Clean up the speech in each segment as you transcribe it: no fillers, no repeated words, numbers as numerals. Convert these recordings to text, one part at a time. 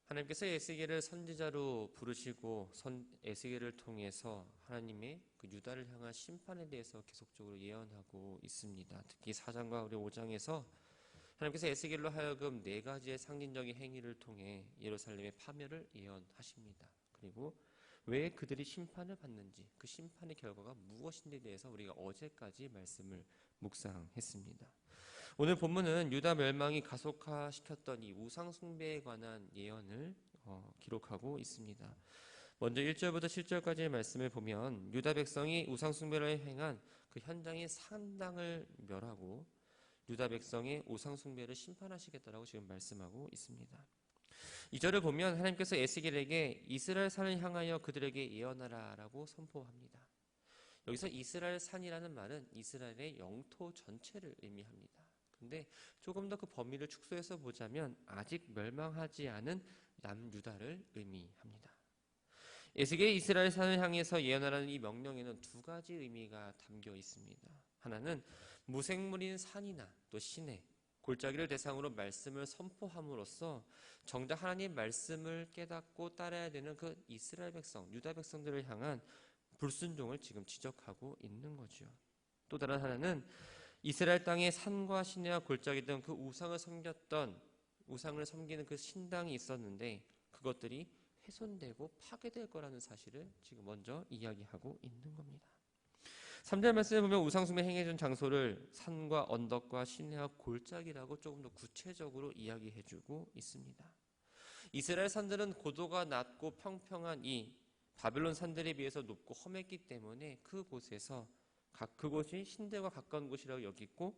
하나님께서 에스겔을 선지자로 부르시고 에스겔을 통해서 하나님의 그 유다를 향한 심판에 대해서 계속적으로 예언하고 있습니다. 특히 4장과 우리 5장에서 하나님께서 에스겔로 하여금 4가지의 상징적인 행위를 통해 예루살렘의 파멸을 예언하십니다. 그리고 왜 그들이 심판을 받는지, 그 심판의 결과가 무엇인지에 대해서 우리가 어제까지 말씀을 묵상했습니다. 오늘 본문은 유다 멸망이 가속화시켰던 이 우상 숭배에 관한 예언을 기록하고 있습니다. 먼저 1절부터 7절까지의 말씀을 보면 유다 백성이 우상 숭배를 행한 그 현장의 산당을 멸하고 유다 백성의 우상 숭배를 심판하시겠다라고 지금 말씀하고 있습니다. 2절을 보면 하나님께서 에스겔에게 이스라엘 산을 향하여 그들에게 예언하라라고 선포합니다. 여기서 이스라엘 산이라는 말은 이스라엘의 영토 전체를 의미합니다. 근데 조금 더 그 범위를 축소해서 보자면 아직 멸망하지 않은 남유다를 의미합니다. 에스겔이 이스라엘 산을 향해서 예언하라는 이 명령에는 2가지 의미가 담겨 있습니다. 하나는 무생물인 산이나 또 시내, 골짜기를 대상으로 말씀을 선포함으로써 정작 하나님 말씀을 깨닫고 따라야 되는 그 이스라엘 백성, 유다 백성들을 향한 불순종을 지금 지적하고 있는 거죠. 또 다른 하나는 이스라엘 땅에 산과 시내와 골짜기 등 그 우상을 섬기는 그 신당이 있었는데 그것들이 훼손되고 파괴될 거라는 사실을 지금 먼저 이야기하고 있는 겁니다. 3절 말씀에 보면 우상숭배 행해준 장소를 산과 언덕과 시내와 골짜기라고 조금 더 구체적으로 이야기해주고 있습니다. 이스라엘 산들은 고도가 낮고 평평한 이 바벨론 산들에 비해서 높고 험했기 때문에 그곳이 신들과 가까운 곳이라고 여겼고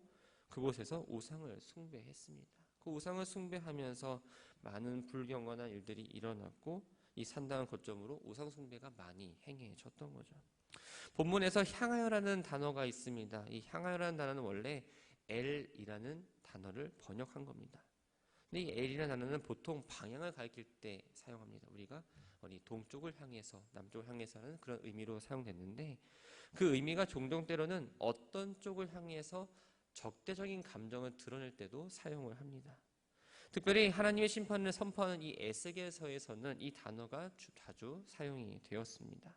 그곳에서 우상을 숭배했습니다. 그 우상을 숭배하면서 많은 불경건한 일들이 일어났고 이 산당을 거점으로 우상 숭배가 많이 행해졌던 거죠. 본문에서 향하여라는 단어가 있습니다. 이 향하여라는 단어는 원래 엘이라는 단어를 번역한 겁니다. 근데 이 엘이라는 단어는 보통 방향을 가리킬 때 사용합니다. 우리가 동쪽을 향해서 남쪽을 향해서는 그런 의미로 사용됐는데 그 의미가 종종 때로는 어떤 쪽을 향해서 적대적인 감정을 드러낼 때도 사용을 합니다. 특별히 하나님의 심판을 선포하는 이 에스겔서에서는 이 단어가 자주 사용이 되었습니다.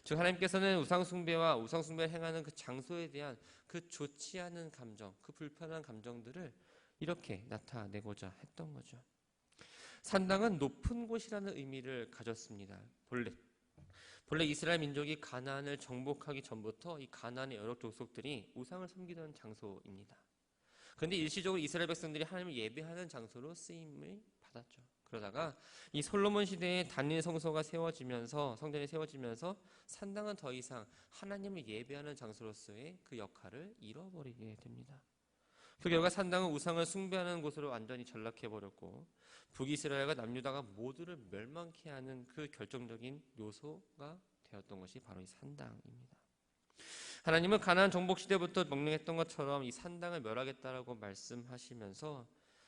즉 하나님께서는 우상숭배와 우상숭배를 행하는 그 장소에 대한 그 좋지 않은 감정, 그 불편한 감정들을 이렇게 나타내고자 했던 거죠. 산당은 높은 곳이라는 의미를 가졌습니다. 본래 이스라엘 민족이 가나안을 정복하기 전부터 이 가나안의 여러 족속들이 우상을 섬기던 장소입니다. 그런데 일시적으로 이스라엘 백성들이 하나님을 예배하는 장소로 쓰임을 받았죠. 그러다가 이 솔로몬 시대에 단일 성소가 성전이 세워지면서 산당은 더 이상 하나님을 예배하는 장소로서의 그 역할을 잃어버리게 됩니다. 그 결과 산당은 우상을 숭배하는 곳으로 완전히 전락해버렸고 북이스라엘과 남유다가 모두를 멸망케 하는 그 결정적인 요소가 되었던 것이 바로 이 산당입니다. 하나님은 가나안 정복 시대부터 명령했던 것처럼 이 산당을 멸하겠다라고 말씀하시면서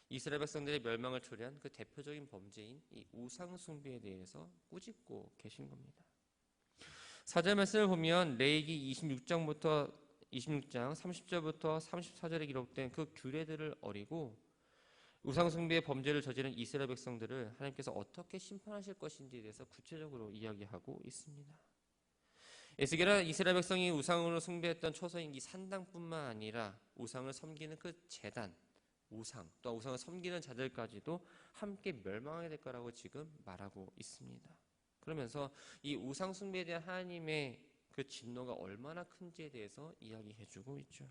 이스라엘 백성들의 멸망을 초래한 그 대표적인 범죄인 이 우상 숭배에 대해서 꾸짖고 계신 겁니다. 4절 말씀을 보면 레위기 26장 30절부터 34절에 기록된 그 규례들을 어리고 우상 숭배의 범죄를 저지른 이스라엘 백성들을 하나님께서 어떻게 심판하실 것인지에 대해서 구체적으로 이야기하고 있습니다. 에스겔은 이스라엘 백성이 우상으로 숭배했던 초서인 이 산당뿐만 아니라 우상을 섬기는 그 제단, 또 우상을 섬기는 자들까지도 함께 멸망하게 될 거라고 지금 말하고 있습니다. 그러면서 이 우상 숭배에 대한 하나님의 그 진노가 얼마나 큰지에 대해서 이야기해주고 있죠.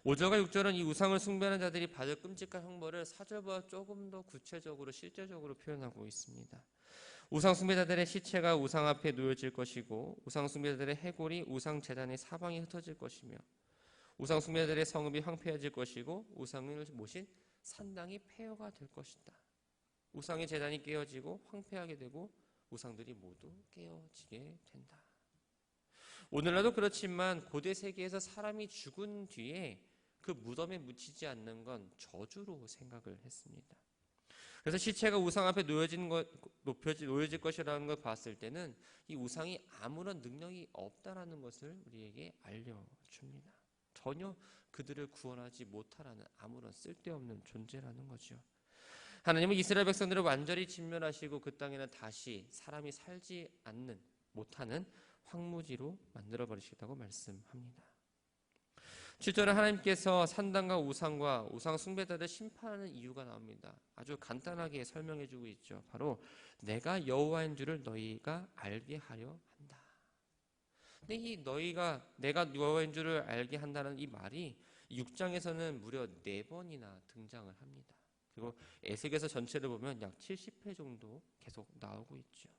5절과 6절은 이 우상을 숭배하는 자들이 받을 끔찍한 형벌을 4절보다 조금 더 구체적으로 실제적으로 표현하고 있습니다. 우상 숭배자들의 시체가 우상 앞에 놓여질 것이고 우상 숭배자들의 해골이 우상 제단의 사방에 흩어질 것이며 우상 숭배자들의 성읍이 황폐해질 것이고 우상을 모신 산당이 폐허가 될 것이다. 우상의 제단이 깨어지고 황폐하게 되고 우상들이 모두 깨어지게 된다. 오늘날도 그렇지만 고대 세계에서 사람이 죽은 뒤에 그 무덤에 묻히지 않는 건 저주로 생각을 했습니다. 그래서 시체가 우상 앞에 놓여질 것이라는 걸 봤을 때는 이 우상이 아무런 능력이 없다라는 것을 우리에게 알려줍니다. 전혀 그들을 구원하지 못하라는 아무런 쓸데없는 존재라는 거죠. 하나님은 이스라엘 백성들을 완전히 진멸하시고 그 땅에는 다시 사람이 살지 않는 못하는 황무지로 만들어 버리시겠다고 말씀합니다. 7절에 하나님께서 산당과 우상과 우상 숭배자들을 심판하는 이유가 나옵니다. 아주 간단하게 설명해 주고 있죠. 바로 내가 여호와인 줄을 너희가 알게 하려 한다. 근데 이 너희가 내가 여호와인 줄을 알게 한다는 이 말이 6장에서는 무려 4번이나 등장을 합니다. 그리고 에스겔서 전체를 보면 약 70회 정도 계속 나오고 있죠.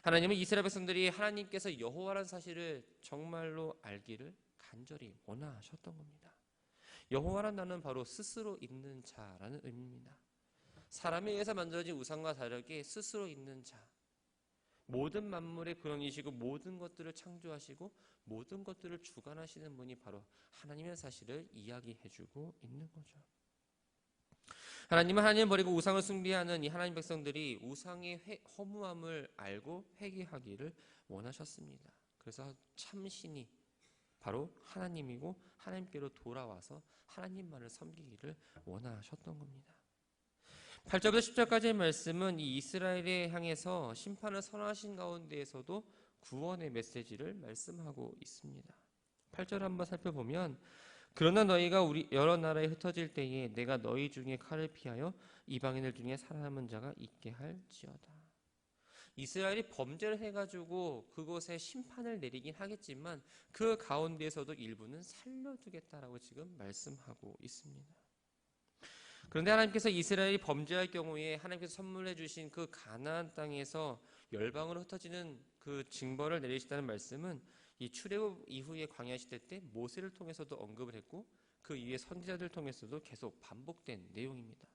하나님은 이스라엘 백성들이 하나님께서 여호와라는 사실을 정말로 알기를 간절히 원하셨던 겁니다. 여호와란 단어는 바로 스스로 있는 자라는 의미입니다. 사람에 의해서 만들어진 우상과 다르게 스스로 있는 자, 모든 만물의 근원이시고 모든 것들을 창조하시고 모든 것들을 주관하시는 분이 바로 하나님의 사실을 이야기해주고 있는 거죠. 하나님은 하나님을 버리고 우상을 숭배하는 이 하나님 백성들이 우상의 허무함을 알고 회개하기를 원하셨습니다. 그래서 참신이 바로 하나님이고 하나님께로 돌아와서 하나님만을 섬기기를 원하셨던 겁니다. 8절부터 10절까지의 말씀은 이 이스라엘에 향해서 심판을 선언하신 가운데에서도 구원의 메시지를 말씀하고 있습니다. 8절 한번 살펴보면 그러나 너희가 우리 여러 나라에 흩어질 때에 내가 너희 중에 칼을 피하여 이방인들 중에 살아남은 자가 있게 할지어다. 이스라엘이 범죄를 해가지고 그곳에 심판을 내리긴 하겠지만 그 가운데에서도 일부는 살려두겠다라고 지금 말씀하고 있습니다. 그런데 하나님께서 이스라엘이 범죄할 경우에 하나님께서 선물해 주신 그 가나안 땅에서 열방으로 흩어지는 그 징벌을 내리시다는 말씀은 이 출애굽 이후의 광야 시대 때 모세를 통해서도 언급을 했고 그 이후에 선지자들을 통해서도 계속 반복된 내용입니다.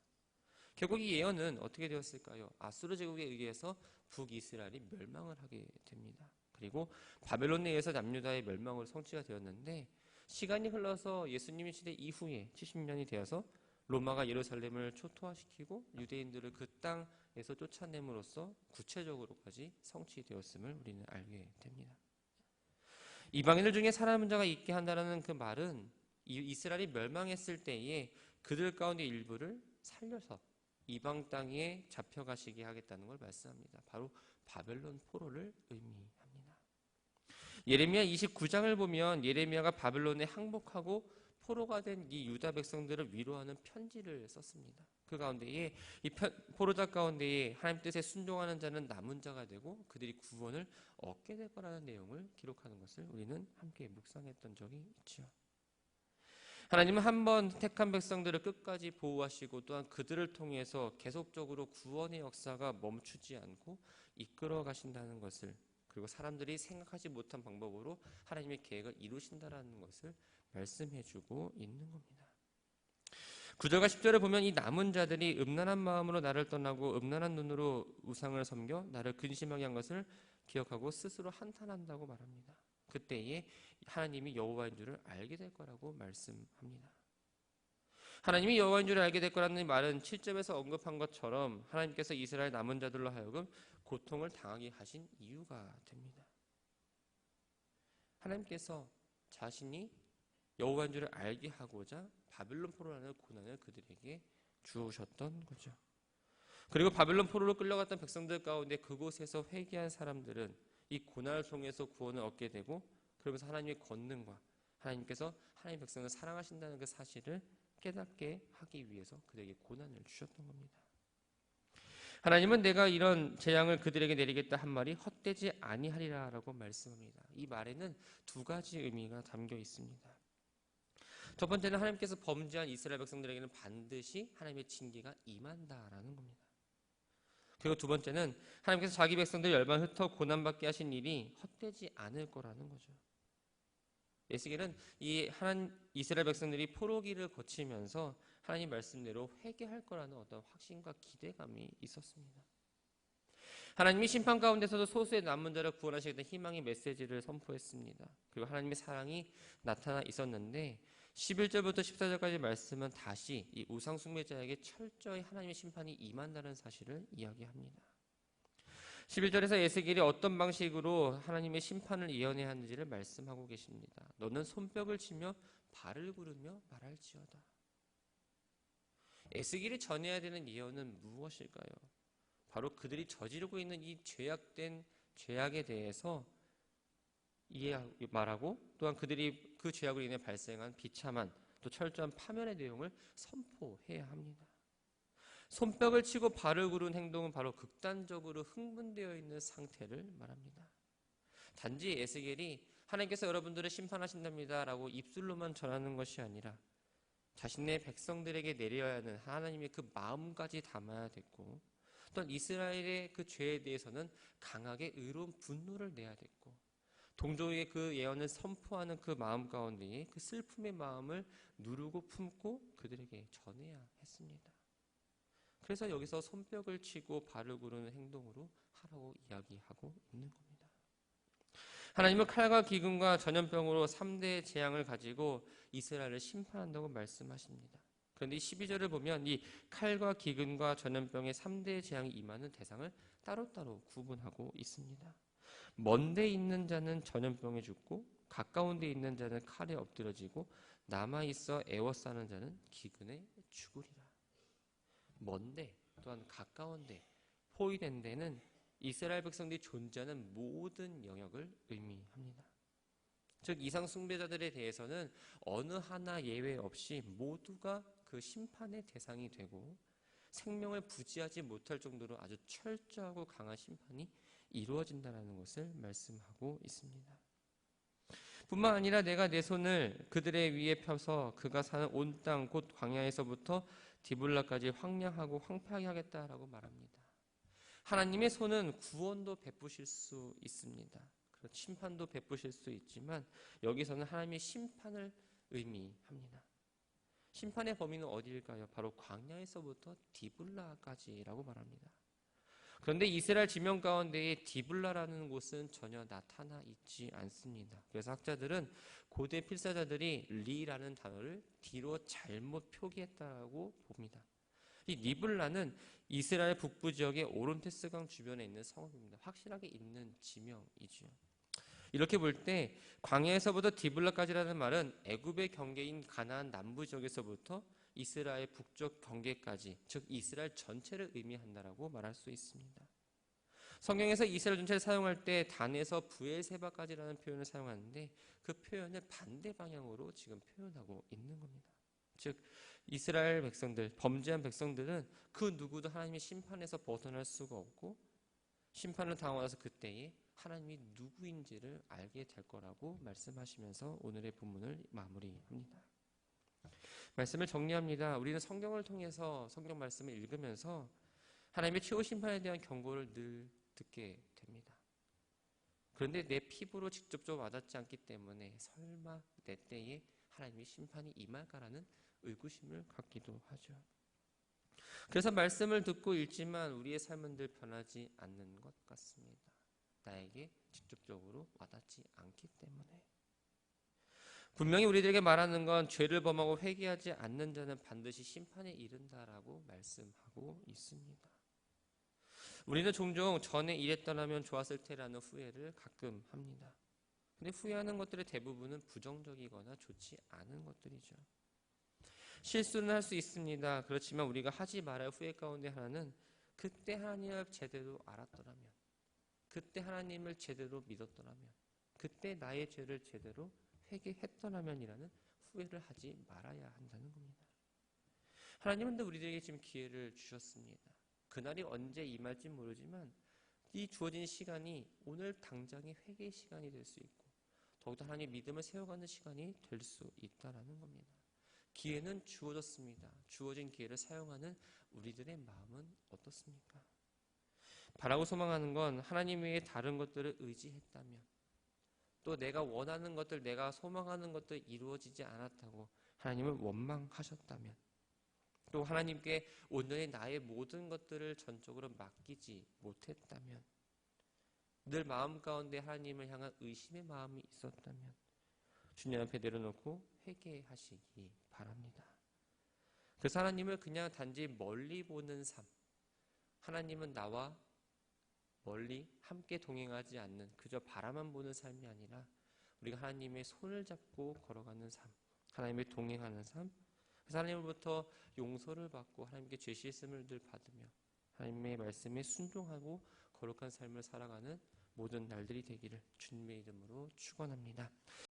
결국 이 예언은 어떻게 되었을까요? 아수르 제국에 의해서 북이스라엘이 멸망을 하게 됩니다. 그리고 바벨론에 의해서 남유다의 멸망으로 성취가 되었는데 시간이 흘러서 예수님의 시대 이후에 70년이 되어서 로마가 예루살렘을 초토화시키고 유대인들을 그 땅에서 쫓아냄으로써 구체적으로까지 성취되었음을 우리는 알게 됩니다. 이방인들 중에 살아남은 자가 있게 한다는 그 말은 이스라엘이 멸망했을 때에 그들 가운데 일부를 살려서 이방 땅에 잡혀가시게 하겠다는 걸 말씀합니다. 바로 바벨론 포로를 의미합니다. 예레미야 29장을 보면 예레미야가 바벨론에 항복하고 포로가 된 이 유다 백성들을 위로하는 편지를 썼습니다. 그 가운데에 이 포로자 가운데에 하나님 뜻에 순종하는 자는 남은 자가 되고 그들이 구원을 얻게 될 거라는 내용을 기록하는 것을 우리는 함께 묵상했던 적이 있죠. 하나님은 한번 택한 백성들을 끝까지 보호하시고 또한 그들을 통해서 계속적으로 구원의 역사가 멈추지 않고 이끌어 가신다는 것을, 그리고 사람들이 생각하지 못한 방법으로 하나님의 계획을 이루신다라는 것을 말씀해주고 있는 겁니다. 9절과 10절을 보면 이 남은 자들이 음란한 마음으로 나를 떠나고 음란한 눈으로 우상을 섬겨 나를 근심하게 한 것을 기억하고 스스로 한탄한다고 말합니다. 그때에 하나님이 여호와인 줄을 알게 될 거라고 말씀합니다. 하나님이 여호와인 줄을 알게 될 거라는 말은 7절에서 언급한 것처럼 하나님께서 이스라엘 남은 자들로 하여금 고통을 당하게 하신 이유가 됩니다. 하나님께서 자신이 여호와인 줄을 알게 하고자 바벨론 포로라는 고난을 그들에게 주우셨던 거죠. 그리고 바벨론 포로로 끌려갔던 백성들 가운데 그곳에서 회개한 사람들은 이 고난을 통해서 구원을 얻게 되고, 그러면서 하나님의 권능과 하나님께서 하나님의 백성을 사랑하신다는 그 사실을 깨닫게 하기 위해서 그들에게 고난을 주셨던 겁니다. 하나님은 내가 이런 재앙을 그들에게 내리겠다 한 말이 헛되지 아니하리라 라고 말씀합니다. 이 말에는 두 가지 의미가 담겨 있습니다. 첫 번째는 하나님께서 범죄한 이스라엘 백성들에게는 반드시 하나님의 징계가 임한다라는 겁니다. 그리고 두 번째는 하나님께서 자기 백성들 열방 흩어 고난받게 하신 일이 헛되지 않을 거라는 거죠. 에스겔은 이스라엘 백성들이 포로기를 거치면서 하나님 말씀대로 회개할 거라는 어떤 확신과 기대감이 있었습니다. 하나님이 심판 가운데서도 소수의 남은 자를 구원하시겠다는 희망의 메시지를 선포했습니다. 그리고 하나님의 사랑이 나타나 있었는데 11절부터 14절까지 말씀은 다시 이 우상 숭배자에게 철저히 하나님의 심판이 임한다는 사실을 이야기합니다. 11절에서 에스겔이 어떤 방식으로 하나님의 심판을 예언해야 하는지를 말씀하고 계십니다. 너는 손뼉을 치며 발을 구르며 말할지어다. 에스겔이 전해야 되는 예언은 무엇일까요? 바로 그들이 저지르고 있는 이 죄악된 죄악에 대해서 말하고, 또한 그들이 그 죄악으로 인해 발생한 비참한 또 철저한 파멸의 내용을 선포해야 합니다. 손뼉을 치고 발을 구른 행동은 바로 극단적으로 흥분되어 있는 상태를 말합니다. 단지 에스겔이 하나님께서 여러분들을 심판하신답니다 라고 입술로만 전하는 것이 아니라 자신의 백성들에게 내려야 하는 하나님의 그 마음까지 담아야 됐고, 또한 이스라엘의 그 죄에 대해서는 강하게 의로운 분노를 내야 됐고, 동족에게 그 예언을 선포하는 그 마음 가운데에 그 슬픔의 마음을 누르고 품고 그들에게 전해야 했습니다. 그래서 여기서 손뼉을 치고 발을 구르는 행동으로 하라고 이야기하고 있는 겁니다. 하나님은 칼과 기근과 전염병으로 3대의 재앙을 가지고 이스라엘을 심판한다고 말씀하십니다. 그런데 12절을 보면 이 칼과 기근과 전염병의 3대의 재앙이 임하는 대상을 따로따로 구분하고 있습니다. 먼 데 있는 자는 전염병에 죽고 가까운 데 있는 자는 칼에 엎드러지고 남아있어 애워싸는 자는 기근에 죽으리라. 먼데 또한 가까운데 포위된 데는 이스라엘 백성들이 존재하는 모든 영역을 의미합니다. 즉 이상 숭배자들에 대해서는 어느 하나 예외 없이 모두가 그 심판의 대상이 되고 생명을 부지하지 못할 정도로 아주 철저하고 강한 심판이 이루어진다는 것을 말씀하고 있습니다. 뿐만 아니라 내가 내 손을 그들의 위에 펴서 그가 사는 온 땅 곧 광야에서부터 디블라까지 황량하고 황폐하게 하겠다라고 말합니다. 하나님의 손은 구원도 베푸실 수 있습니다. 심판도 베푸실 수 있지만 여기서는 하나님의 심판을 의미합니다. 심판의 범위는 어디일까요? 바로 광야에서부터 디블라까지라고 말합니다. 그런데 이스라엘 지명 가운데에 디블라라는 곳은 전혀 나타나 있지 않습니다. 그래서 학자들은 고대 필사자들이 리라는 단어를 뒤로 잘못 표기했다고 봅니다. 이 니블라는 이스라엘 북부 지역의 오론테스강 주변에 있는 성읍입니다. 확실하게 있는 지명이지요. 이렇게 볼 때 광야에서부터 디블라까지라는 말은 애굽의 경계인 가나안 남부 지역에서부터 이스라엘 북쪽 경계까지, 즉 이스라엘 전체를 의미한다라고 말할 수 있습니다. 성경에서 이스라엘 전체를 사용할 때 단에서 부엘세바까지라는 표현을 사용하는데 그 표현을 반대 방향으로 지금 표현하고 있는 겁니다. 즉 이스라엘 백성들, 범죄한 백성들은 그 누구도 하나님의 심판에서 벗어날 수가 없고 심판을 당하고 나서 그때에 하나님이 누구인지를 알게 될 거라고 말씀하시면서 오늘의 본문을 마무리합니다. 말씀을 정리합니다. 우리는 성경을 통해서 성경 말씀을 읽으면서 하나님의 최후 심판에 대한 경고를 늘 듣게 됩니다. 그런데 내 피부로 직접적으로 와닿지 않기 때문에 설마 내 때에 하나님의 심판이 임할까라는 의구심을 갖기도 하죠. 그래서 말씀을 듣고 읽지만 우리의 삶은 늘 변하지 않는 것 같습니다. 나에게 직접적으로 와닿지 않기 때문에. 분명히 우리들에게 말하는 건 죄를 범하고 회개하지 않는 자는 반드시 심판에 이른다라고 말씀하고 있습니다. 우리는 종종 전에 이랬더라면 좋았을 테라는 후회를 가끔 합니다. 근데 후회하는 것들의 대부분은 부정적이거나 좋지 않은 것들이죠. 실수는 할 수 있습니다. 그렇지만 우리가 하지 말아야 후회 가운데 하나는 그때 하나님을 제대로 알았더라면, 그때 하나님을 제대로 믿었더라면, 그때 나의 죄를 제대로 회개했더라면이라는 후회를 하지 말아야 한다는 겁니다. 하나님은 우리들에게 지금 기회를 주셨습니다. 그날이 언제 임할지 모르지만 이 주어진 시간이 오늘 당장의 회개의 시간이 될 수 있고 더욱더 하나님의 믿음을 세워가는 시간이 될 수 있다는 겁니다. 기회는 주어졌습니다. 주어진 기회를 사용하는 우리들의 마음은 어떻습니까? 바라고 소망하는 건 하나님 외에 다른 것들을 의지했다면, 또 내가 원하는 것들, 내가 소망하는 것들 이루어지지 않았다고 하나님을 원망하셨다면, 또 하나님께 온전히 나의 모든 것들을 전적으로 맡기지 못했다면, 늘 마음 가운데 하나님을 향한 의심의 마음이 있었다면 주님 앞에 내려놓고 회개하시기 바랍니다. 그래서 하나님을 그냥 단지 멀리 보는 삶, 하나님은 나와 멀리 함께 동행하지 않는 그저 바라만 보는 삶이 아니라 우리가 하나님의 손을 잡고 걸어가는 삶, 하나님의 동행하는 삶, 그래서 하나님으로부터 용서를 받고 하나님께 죄 씻음을 늘 받으며 하나님의 말씀에 순종하고 거룩한 삶을 살아가는 모든 날들이 되기를 주님의 이름으로 축원합니다.